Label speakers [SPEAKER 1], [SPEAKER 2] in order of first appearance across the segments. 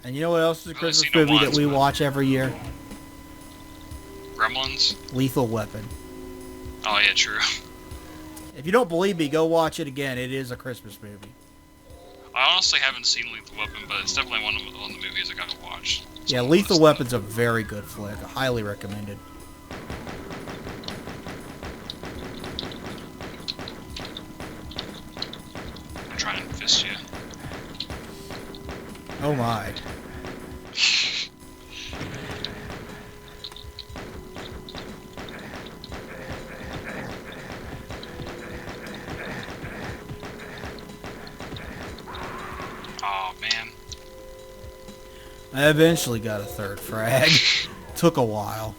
[SPEAKER 1] And you know what else is a
[SPEAKER 2] I've only
[SPEAKER 1] Christmas
[SPEAKER 2] seen it
[SPEAKER 1] movie that
[SPEAKER 2] once,
[SPEAKER 1] we
[SPEAKER 2] but
[SPEAKER 1] watch every year?
[SPEAKER 2] Gremlins.
[SPEAKER 1] Lethal Weapon.
[SPEAKER 2] Oh yeah, true.
[SPEAKER 1] If you don't believe me, go watch it again. It is a Christmas movie.
[SPEAKER 2] I honestly haven't seen Lethal Weapon, but it's definitely one of the movies I gotta watch. It's
[SPEAKER 1] Yeah,
[SPEAKER 2] on the
[SPEAKER 1] Lethal
[SPEAKER 2] list.
[SPEAKER 1] Weapon's a very good flick. Highly recommended.
[SPEAKER 2] I'm trying to fist you.
[SPEAKER 1] Oh my.
[SPEAKER 2] Oh man.
[SPEAKER 1] I eventually got a third frag. Took a while.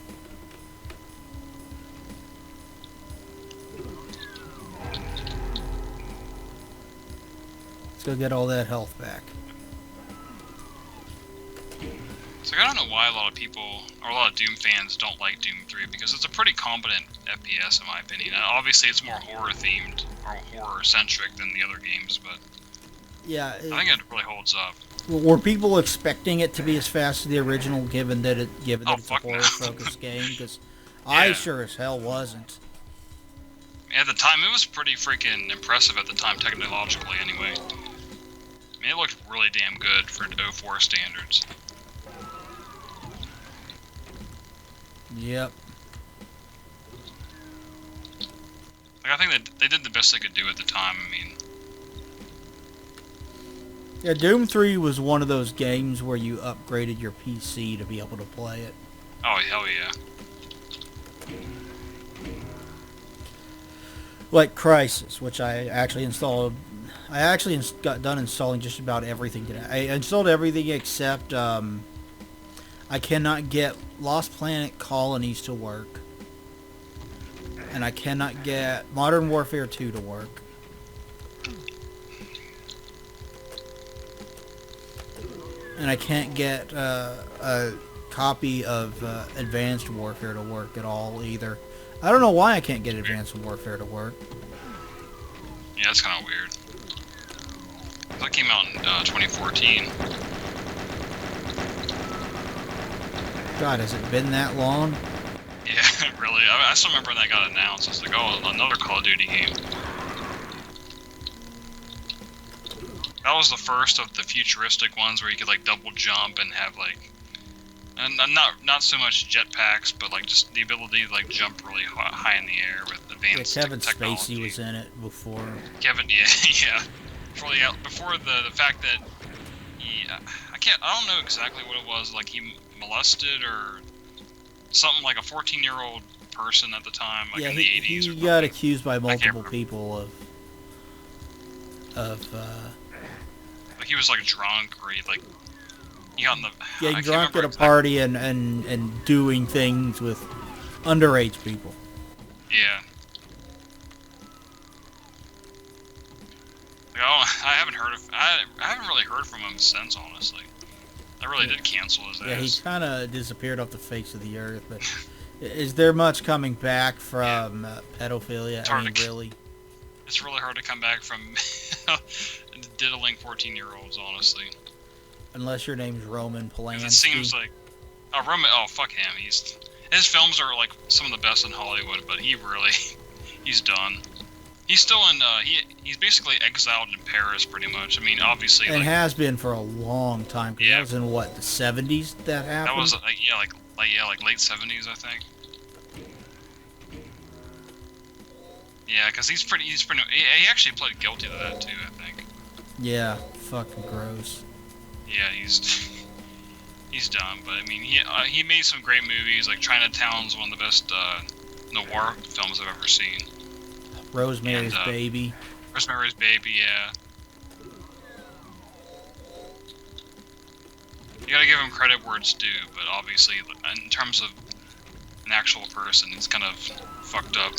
[SPEAKER 1] Let's go get all that health back.
[SPEAKER 2] So I don't know why a lot of people, or a lot of Doom fans, don't like Doom 3, because it's a pretty competent FPS in my opinion. Obviously, it's more horror themed or horror centric than the other games, but
[SPEAKER 1] Yeah.
[SPEAKER 2] I think it really holds up.
[SPEAKER 1] Were people expecting it to be as fast as the original, given that
[SPEAKER 2] Oh
[SPEAKER 1] it's a
[SPEAKER 2] fuck no.
[SPEAKER 1] horror-focused game? Because I
[SPEAKER 2] Yeah.
[SPEAKER 1] sure as hell wasn't.
[SPEAKER 2] At the time, it was pretty freaking impressive at the time, technologically anyway. I mean, it looked really damn good for '04 standards.
[SPEAKER 1] Yep.
[SPEAKER 2] Like, I think that they did the best they could do at the time. I mean,
[SPEAKER 1] Yeah, Doom 3 was one of those games where you upgraded your PC to be able to play it.
[SPEAKER 2] oh hell yeah.
[SPEAKER 1] Like Crysis, which I actually installed. I actually got done installing just about everything today. I installed everything except I cannot get Lost Planet Colonies to work. And I cannot get Modern Warfare 2 to work. And I can't get a copy of Advanced Warfare to work at all either. I don't know why I can't get Advanced Warfare to work.
[SPEAKER 2] Yeah, that's kind of weird. That came out in 2014.
[SPEAKER 1] God, has it been that long?
[SPEAKER 2] Yeah, really. I still remember when that got announced. It's like, oh, another Call of Duty game. That was the first of the futuristic ones where you could like double jump and have like, and not so much jetpacks, but like just the ability to like jump really high in the air with advanced
[SPEAKER 1] Yeah, Kevin
[SPEAKER 2] technology.
[SPEAKER 1] Spacey was in it before.
[SPEAKER 2] Kevin, yeah, yeah. Before the fact that he, I don't know exactly what it was. Like he molested or something, like a 14-year-old person at the time, like in the 80s.
[SPEAKER 1] He got accused by multiple people of
[SPEAKER 2] like he was like drunk, or he like he got in the
[SPEAKER 1] getting drunk at a party and doing things with underage people.
[SPEAKER 2] Yeah. Like, I haven't really heard from him since, honestly. I really did cancel his ass.
[SPEAKER 1] Yeah, he kind of disappeared off the face of the earth. But is there much coming back from pedophilia? I mean, really?
[SPEAKER 2] It's really hard to come back from diddling 14-year-olds, honestly.
[SPEAKER 1] Unless your name's Roman Polanski.
[SPEAKER 2] It seems like, oh fuck him. His films are like some of the best in Hollywood, but he's done. He's still in. He's basically exiled in Paris, pretty much. I mean, obviously.
[SPEAKER 1] And has been for a long time. Yeah. That was in what, the 70s that happened.
[SPEAKER 2] That was like late 70s, I think. Yeah, because he's pretty. He actually pled guilty to that too, I think.
[SPEAKER 1] Yeah, fucking gross.
[SPEAKER 2] Yeah, he's done. But I mean, he made some great movies. Like Chinatown's one of the best noir films I've ever seen.
[SPEAKER 1] Rosemary's Baby.
[SPEAKER 2] Rosemary's Baby, yeah. You gotta give him credit where it's due, but obviously, in terms of an actual person, it's kind of fucked up.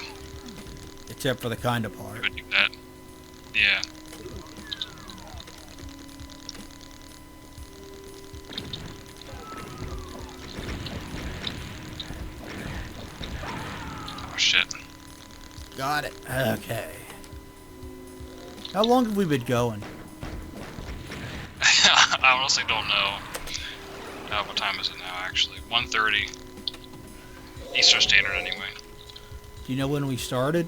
[SPEAKER 1] Except for the kind of part.
[SPEAKER 2] Do that. Yeah. Oh shit.
[SPEAKER 1] Got it. Okay. How long have we been going?
[SPEAKER 2] I honestly don't know. What time is it now, actually? 1:30. Eastern Standard, anyway.
[SPEAKER 1] Do you know when we started?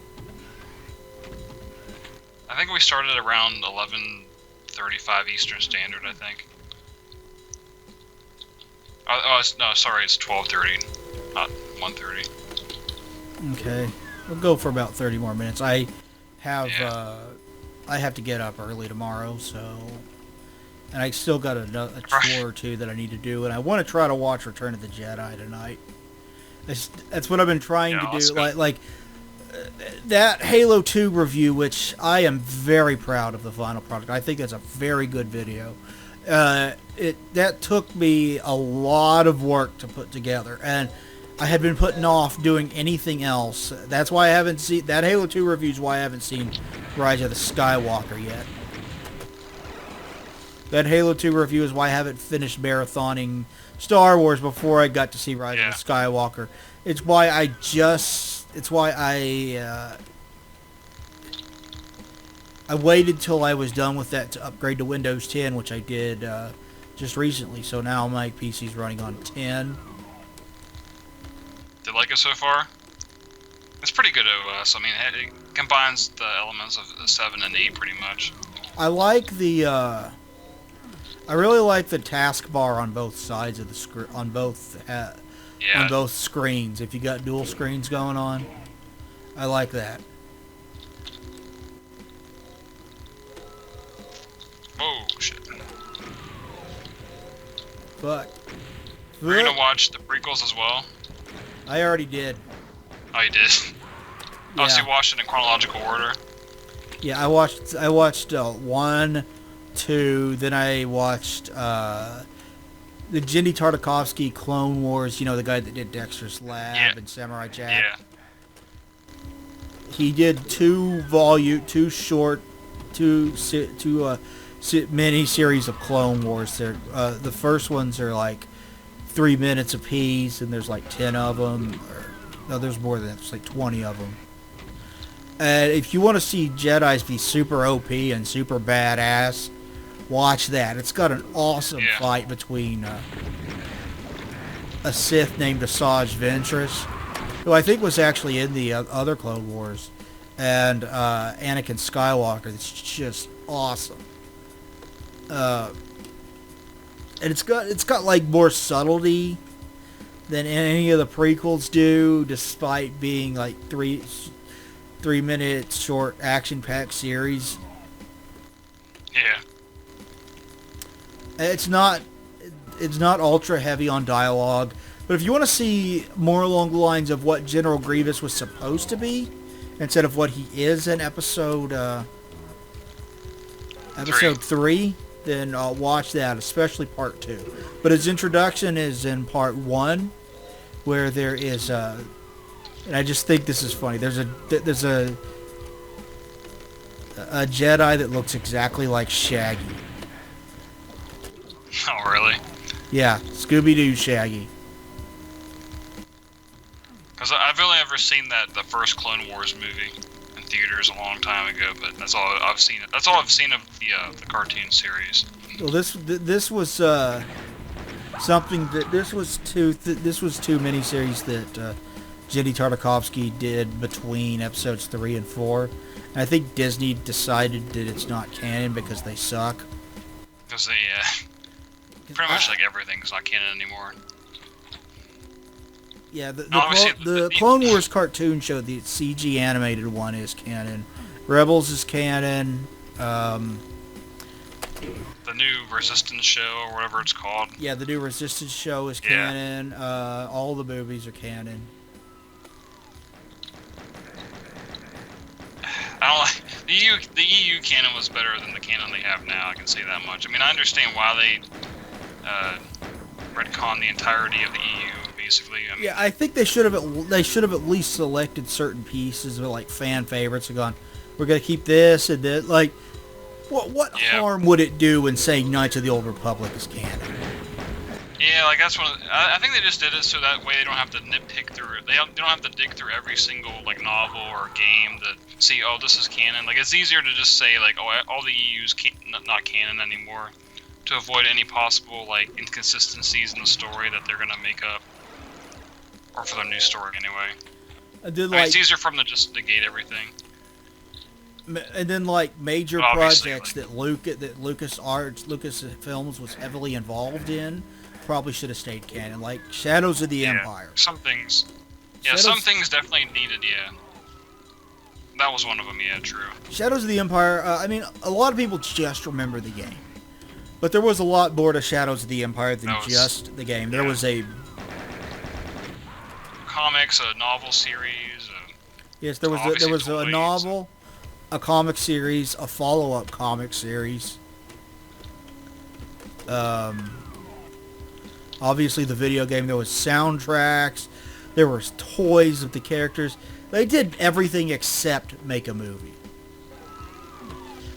[SPEAKER 2] I think we started around 11:35 Eastern Standard, I think. No, sorry, it's 12:30, not 1:30.
[SPEAKER 1] Okay. We'll go for about 30 more minutes. I have to get up early tomorrow, so... And I still got a chore or two that I need to do, and I want to try to watch Return of the Jedi tonight. That's what I've been trying to do. Like that Halo 2 review, which I am very proud of the final product. I think that's a very good video. That took me a lot of work to put together, and I had been putting off doing anything else. That's why I haven't seen that Halo 2 review. Is why I haven't seen Rise of the Skywalker yet. That Halo 2 review is why I haven't finished marathoning Star Wars before I got to see Rise of the Skywalker. It's why I waited till I was done with that to upgrade to Windows 10, which I did just recently. So now my PC's running on 10.
[SPEAKER 2] Do you like it so far? It's pretty good OS. I mean, it combines the elements of 7 and 8 pretty much.
[SPEAKER 1] I like I really like the taskbar on both sides of the screen, on both screens. If you got dual screens going on, I like that.
[SPEAKER 2] Oh shit!
[SPEAKER 1] But
[SPEAKER 2] we're gonna watch the prequels as well.
[SPEAKER 1] I already did.
[SPEAKER 2] Oh, you did? Oh, so you watched it in chronological order?
[SPEAKER 1] Yeah, I watched 1, 2, then I watched the Genndy Tartakovsky Clone Wars, you know, the guy that did Dexter's Lab and Samurai Jack.
[SPEAKER 2] Yeah.
[SPEAKER 1] He did 2 mini series of Clone Wars. The first ones are like 3 minutes apiece, and there's like 10 of them. No, there's more than that. There's like 20 of them. And if you want to see Jedis be super OP and super badass, watch that. It's got an awesome fight between a Sith named Asajj Ventress, who I think was actually in the other Clone Wars, and Anakin Skywalker. It's just awesome. And it's got like more subtlety than any of the prequels do, despite being like 3-minute short action-packed series.
[SPEAKER 2] Yeah.
[SPEAKER 1] It's not ultra heavy on dialogue, but if you want to see more along the lines of what General Grievous was supposed to be, instead of what he is in episode 3, then watch that, especially part 2. But his introduction is in part 1, where there is and I just think this is funny. There's a Jedi that looks exactly like Shaggy.
[SPEAKER 2] Oh, really?
[SPEAKER 1] Yeah, Scooby-Doo Shaggy.
[SPEAKER 2] Because I've only ever seen the first Clone Wars movie in theaters a long time ago, but that's all I've seen. That's all I've seen of the cartoon series.
[SPEAKER 1] Well, this was something that this was two miniseries that Genndy Tartakovsky did between episodes 3 and 4. And I think Disney decided that it's not canon because they suck.
[SPEAKER 2] Because pretty much like everything's not canon anymore.
[SPEAKER 1] Yeah, the Clone Wars cartoon show, the CG animated one, is canon. Rebels is canon.
[SPEAKER 2] The new Resistance show, or whatever it's called.
[SPEAKER 1] Yeah, the new Resistance show is canon. All the movies are canon.
[SPEAKER 2] I don't like the EU canon was better than the canon they have now. I can say that much. I mean, I understand why they retcon the entirety of the EU, basically. I mean,
[SPEAKER 1] yeah, I think they should have at least selected certain pieces of like fan favorites and gone, we're gonna keep this and that. Like, what harm would it do in saying Knights of the Old Republic is canon?
[SPEAKER 2] Yeah, like that's one. I think they just did it so that way they don't have to nitpick through. They don't have to dig through every single like novel or game to see. Oh, this is canon. Like it's easier to just say like, oh, all the EU's not canon anymore. to avoid any possible like inconsistencies in the story that they're gonna make up, or for their new story anyway.
[SPEAKER 1] And then,
[SPEAKER 2] I mean, it's easier for them to just negate everything.
[SPEAKER 1] And then, like, major projects
[SPEAKER 2] like,
[SPEAKER 1] that Lucasfilms was heavily involved in probably should have stayed canon, like Shadows of the Empire.
[SPEAKER 2] Some things. Yeah, some things definitely needed. Yeah, that was one of them. Yeah, true.
[SPEAKER 1] Shadows of the Empire. I mean, a lot of people just remember the game, but there was a lot more to Shadows of the Empire than just the game. There was a
[SPEAKER 2] comics, a novel series.
[SPEAKER 1] Yes, there was a novel, a comic series, a follow-up comic series. Obviously the video game. There was soundtracks. There was toys of the characters. They did everything except make a movie,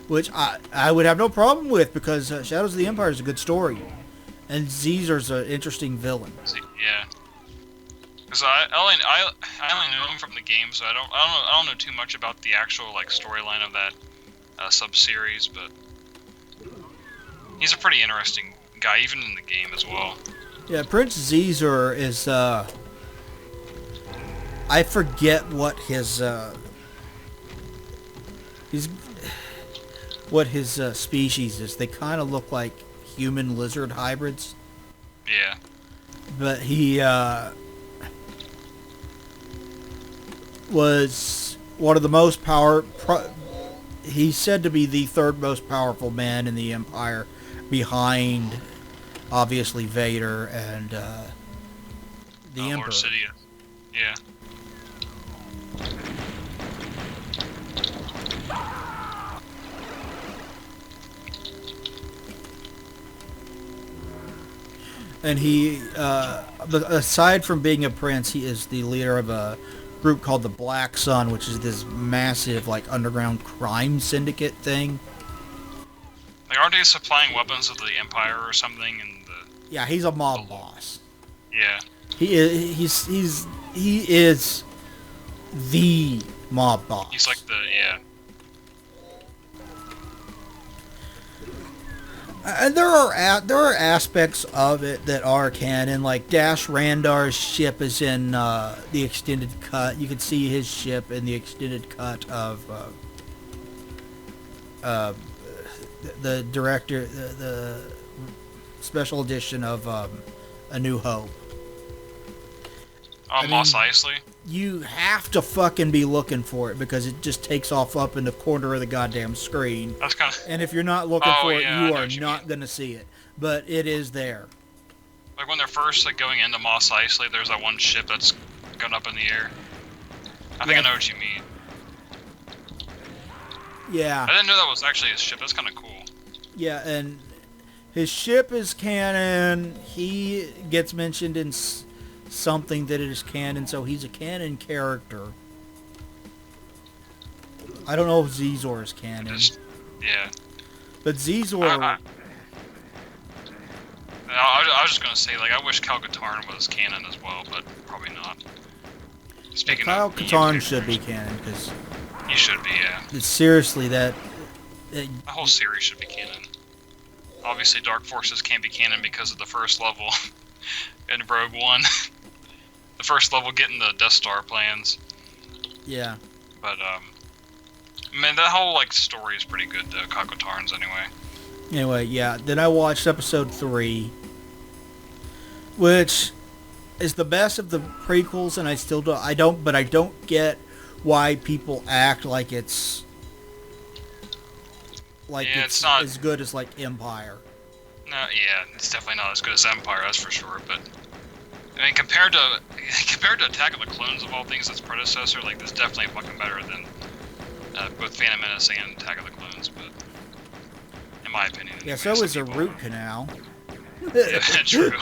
[SPEAKER 1] which I would have no problem with, because Shadows of the Empire is a good story, and Caesar's an interesting villain.
[SPEAKER 2] Yeah. Because I only know him from the game, so I don't know too much about the actual like storyline of that sub-series, but he's a pretty interesting guy, even in the game as well.
[SPEAKER 1] Yeah, Prince Caesar is I forget what his species is. They kind of look like human lizard hybrids.
[SPEAKER 2] Yeah.
[SPEAKER 1] But he was one of the most he's said to be the third most powerful man in the Empire, behind obviously Vader and the Emperor.
[SPEAKER 2] Lord Sidious. Yeah.
[SPEAKER 1] And he, aside from being a prince, he is the leader of a group called the Black Sun, which is this massive, like, underground crime syndicate thing.
[SPEAKER 2] Like, aren't they supplying weapons to the Empire or something?
[SPEAKER 1] Yeah, he's a mob boss.
[SPEAKER 2] Yeah.
[SPEAKER 1] He is the mob boss.
[SPEAKER 2] He's like yeah.
[SPEAKER 1] And there are aspects of it that are canon, like Dash Randar's ship is in the extended cut. You can see his ship in the extended cut of the director, the special edition of A New Hope.
[SPEAKER 2] Mos Eisley?
[SPEAKER 1] You have to fucking be looking for it, because it just takes off up in the corner of the goddamn screen.
[SPEAKER 2] That's kind of...
[SPEAKER 1] And if you're not looking for it, you are not going to see it. But it is there.
[SPEAKER 2] Like when they're first like going into Mos Eisley, there's that one ship that's going up in the air. I think I know what you mean.
[SPEAKER 1] Yeah.
[SPEAKER 2] I didn't know that was actually his ship. That's kind of cool.
[SPEAKER 1] Yeah, and his ship is canon. He gets mentioned in something that is canon, so he's a canon character. I don't know if Zizor is canon.
[SPEAKER 2] Yeah.
[SPEAKER 1] But Zizor...
[SPEAKER 2] I was just going to say, like, I wish Kyle Katarn was canon as well, but probably not. Speaking
[SPEAKER 1] Kyle
[SPEAKER 2] of...
[SPEAKER 1] Katarn should be canon, because...
[SPEAKER 2] He should be, yeah.
[SPEAKER 1] Seriously, the
[SPEAKER 2] whole series should be canon. Obviously, Dark Forces can't be canon because of the first level in Rogue One. The first level getting the Death Star plans.
[SPEAKER 1] Yeah.
[SPEAKER 2] But, man, that whole, like, story is pretty good, though, Kyle Katarn's anyway.
[SPEAKER 1] Anyway, yeah. Then I watched episode 3, which is the best of the prequels, and I don't get why people act like it's
[SPEAKER 2] not
[SPEAKER 1] as good as, like, Empire.
[SPEAKER 2] No, yeah, it's definitely not as good as Empire, that's for sure, but I mean, compared to Attack of the Clones of all things, its predecessor, like, this is definitely fucking better than both Phantom Menace and Attack of the Clones, but in my opinion.
[SPEAKER 1] Yeah, so is a root canal.
[SPEAKER 2] Yeah, true.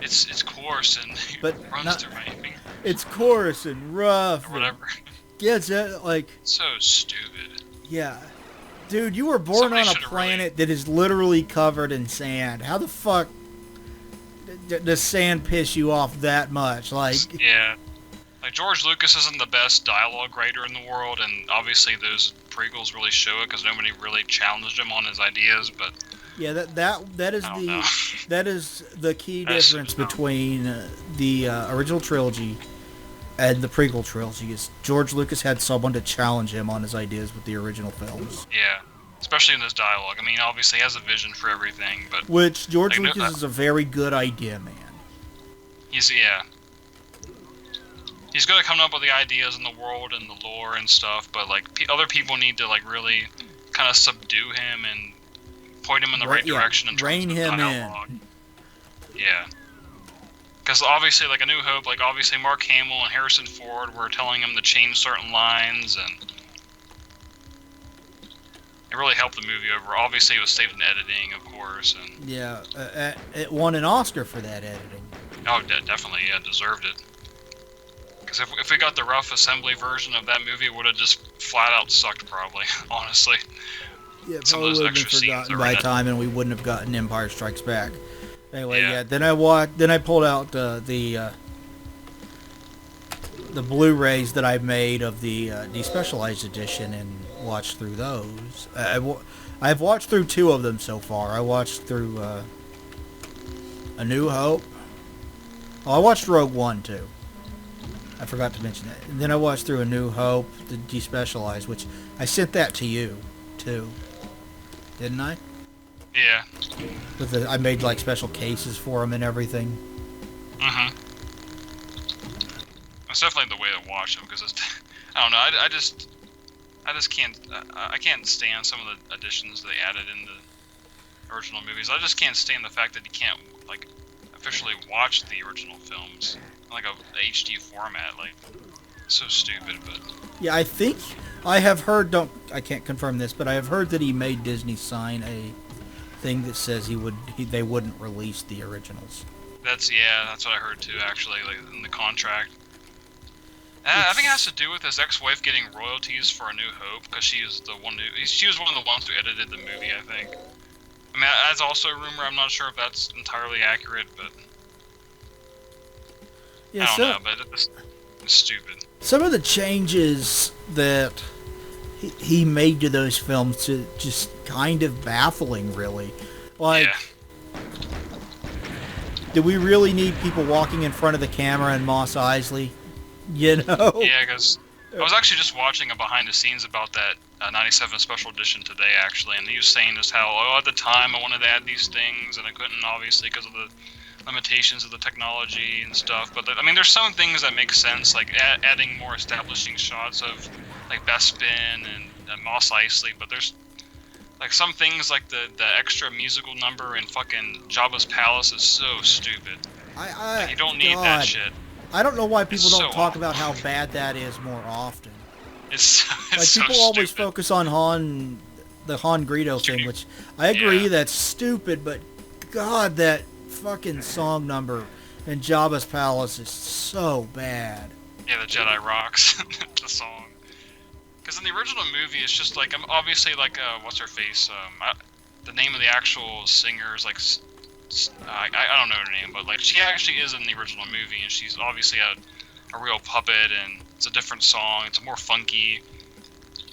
[SPEAKER 2] It's coarse and
[SPEAKER 1] but
[SPEAKER 2] runs through my finger.
[SPEAKER 1] It's coarse and rough.
[SPEAKER 2] Or whatever.
[SPEAKER 1] Yeah, it's like...
[SPEAKER 2] So stupid.
[SPEAKER 1] Yeah. Dude, you were born on a planet that is literally covered in sand. How the fuck does sand piss you off that much? Like...
[SPEAKER 2] Yeah. Like, George Lucas isn't the best dialogue writer in the world, and obviously those prequels really show it, because nobody really challenged him on his ideas, but
[SPEAKER 1] Yeah, that is
[SPEAKER 2] I don't know.
[SPEAKER 1] the key
[SPEAKER 2] That's so
[SPEAKER 1] difference
[SPEAKER 2] dumb.
[SPEAKER 1] between the original trilogy and the prequel trilogy is George Lucas had someone to challenge him on his ideas with the original films.
[SPEAKER 2] Yeah, especially in this dialogue. I mean, obviously he has a vision for everything, but
[SPEAKER 1] Which George
[SPEAKER 2] like, no,
[SPEAKER 1] Lucas is a very good idea man.
[SPEAKER 2] yeah, he's good at coming up with the ideas in the world and the lore and stuff. But like other people need to like really kind of subdue him and point him in the right
[SPEAKER 1] Yeah,
[SPEAKER 2] direction in terms
[SPEAKER 1] rein
[SPEAKER 2] of
[SPEAKER 1] him in.
[SPEAKER 2] dialogue. Yeah. Because obviously, like A New Hope, like obviously Mark Hamill and Harrison Ford were telling him to change certain lines, and it really helped the movie over. Obviously, it was saved in editing, of course, and
[SPEAKER 1] Yeah, it won an Oscar for that editing.
[SPEAKER 2] oh, definitely, yeah, deserved it. Because if we got the rough assembly version of that movie, it would have just flat out sucked, probably. Honestly,
[SPEAKER 1] Yeah,
[SPEAKER 2] some of
[SPEAKER 1] probably
[SPEAKER 2] those
[SPEAKER 1] would have been
[SPEAKER 2] extra scenes that
[SPEAKER 1] forgotten
[SPEAKER 2] were in
[SPEAKER 1] by
[SPEAKER 2] it.
[SPEAKER 1] time, and we wouldn't have gotten Empire Strikes Back. Anyway,
[SPEAKER 2] Yeah,
[SPEAKER 1] yeah. Then I pulled out the Blu-rays that I made of the despecialized edition and watched through those. I've watched through two of them so far. I watched through A New Hope. Oh, I watched Rogue One too. I forgot to mention that. And then I watched through A New Hope, the despecialized, which I sent that to you too, didn't I?
[SPEAKER 2] yeah.
[SPEAKER 1] I made like special cases for them and everything.
[SPEAKER 2] Mhm. It's definitely the way to watch them because it's. I don't know. I just can't. I can't stand some of the additions they added in the original movies. I just can't stand the fact that you can't like officially watch the original films in like a HD format. Like, it's so stupid. But
[SPEAKER 1] Yeah, I think I have heard. Don't I can't confirm this, but I have heard that he made Disney sign a thing that says they wouldn't release the originals.
[SPEAKER 2] that's what I heard too. Actually, like in the contract. I think it has
[SPEAKER 1] Which
[SPEAKER 2] to do with his ex-wife getting royalties for A New Hope because she was one of the ones who edited the movie. I think. I mean, that's also a rumor. I'm not sure if that's entirely accurate, but
[SPEAKER 1] yeah,
[SPEAKER 2] I don't
[SPEAKER 1] so
[SPEAKER 2] know. But it's stupid.
[SPEAKER 1] some of the changes that he made to those films to just kind of baffling, really. Like,
[SPEAKER 2] Yeah.
[SPEAKER 1] do we really need people walking in front of the camera and Moss Isley? You know?
[SPEAKER 2] Yeah, because I was actually just watching a behind the scenes about that 97 special edition today, actually, and he was saying just how, oh, at the time I wanted to add these things, and I couldn't, obviously, because of the limitations of the technology and stuff. But, I mean, there's some things that make sense, like adding more establishing shots of, like, Bespin and Moss Eisley, but there's, like, some things, like the extra musical number in fucking Jabba's Palace is so stupid. Like, you don't need that
[SPEAKER 1] God,
[SPEAKER 2] shit.
[SPEAKER 1] I don't know why people
[SPEAKER 2] It's
[SPEAKER 1] don't
[SPEAKER 2] so
[SPEAKER 1] talk
[SPEAKER 2] awful.
[SPEAKER 1] about how bad that is more often.
[SPEAKER 2] It's
[SPEAKER 1] Like,
[SPEAKER 2] so
[SPEAKER 1] people always
[SPEAKER 2] stupid.
[SPEAKER 1] focus on the Han Greedo thing, which I
[SPEAKER 2] Yeah.
[SPEAKER 1] agree that's stupid, but God, that fucking song number in Jabba's Palace is so bad.
[SPEAKER 2] Yeah, the Jedi Rocks, the song. Because in the original movie, it's just like, I'm obviously like, what's her face? The name of the actual singer is like, I don't know her name, but like, she actually is in the original movie, and she's obviously a real puppet, and it's a different song. It's more funky,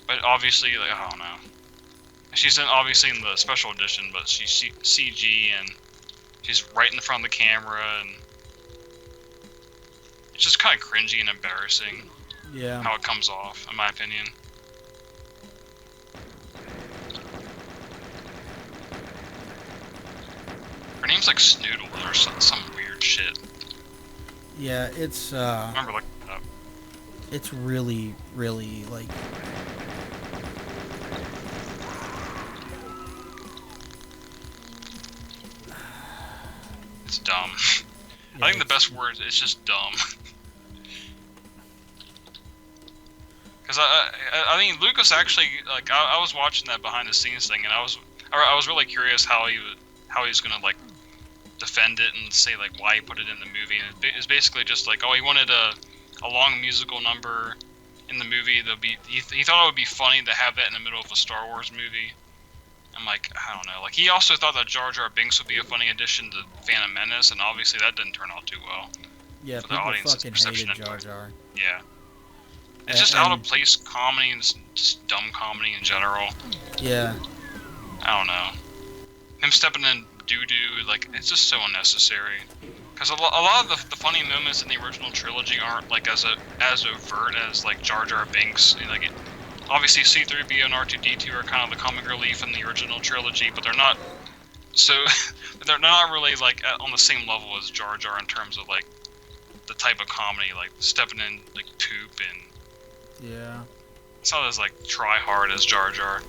[SPEAKER 2] but obviously, like, I don't know. She's obviously in the special edition, but she's CG, and she's right in the front of the camera, and it's just kind of cringy and embarrassing
[SPEAKER 1] Yeah.
[SPEAKER 2] how it comes off, in my opinion. Her name's like Snoodle or some weird shit.
[SPEAKER 1] Yeah,
[SPEAKER 2] I remember looking it up.
[SPEAKER 1] it's really, really like
[SPEAKER 2] It's dumb.
[SPEAKER 1] yeah,
[SPEAKER 2] I think the best word is just dumb. Because I mean, Lucas actually, like, I was watching that behind the scenes thing, and I was really curious how he's gonna like defend it and say like why he put it in the movie, and it's basically just like, oh, he wanted a long musical number in the movie. He thought it would be funny to have that in the middle of a Star Wars movie. I'm like, I don't know. Like, he also thought that Jar Jar Binks would be a funny addition to Phantom Menace, and obviously that didn't turn out too well
[SPEAKER 1] yeah,
[SPEAKER 2] for the
[SPEAKER 1] people
[SPEAKER 2] audience's
[SPEAKER 1] fucking
[SPEAKER 2] perception.
[SPEAKER 1] hated Jar Jar.
[SPEAKER 2] Yeah. It's just out of
[SPEAKER 1] And
[SPEAKER 2] place comedy and just dumb comedy in general.
[SPEAKER 1] yeah,
[SPEAKER 2] I don't know. him stepping in doo-doo, like, it's just so unnecessary. Because a lot of the funny moments in the original trilogy aren't, like, as overt as, like, Jar Jar Binks. Like, obviously C-3PO and R2-D2 are kind of the comic relief in the original trilogy, but they're not so... they're not really, like, on the same level as Jar Jar in terms of, like, the type of comedy, like, stepping in, like, poop and...
[SPEAKER 1] Yeah.
[SPEAKER 2] It's not as, like, try-hard as Jar Jar.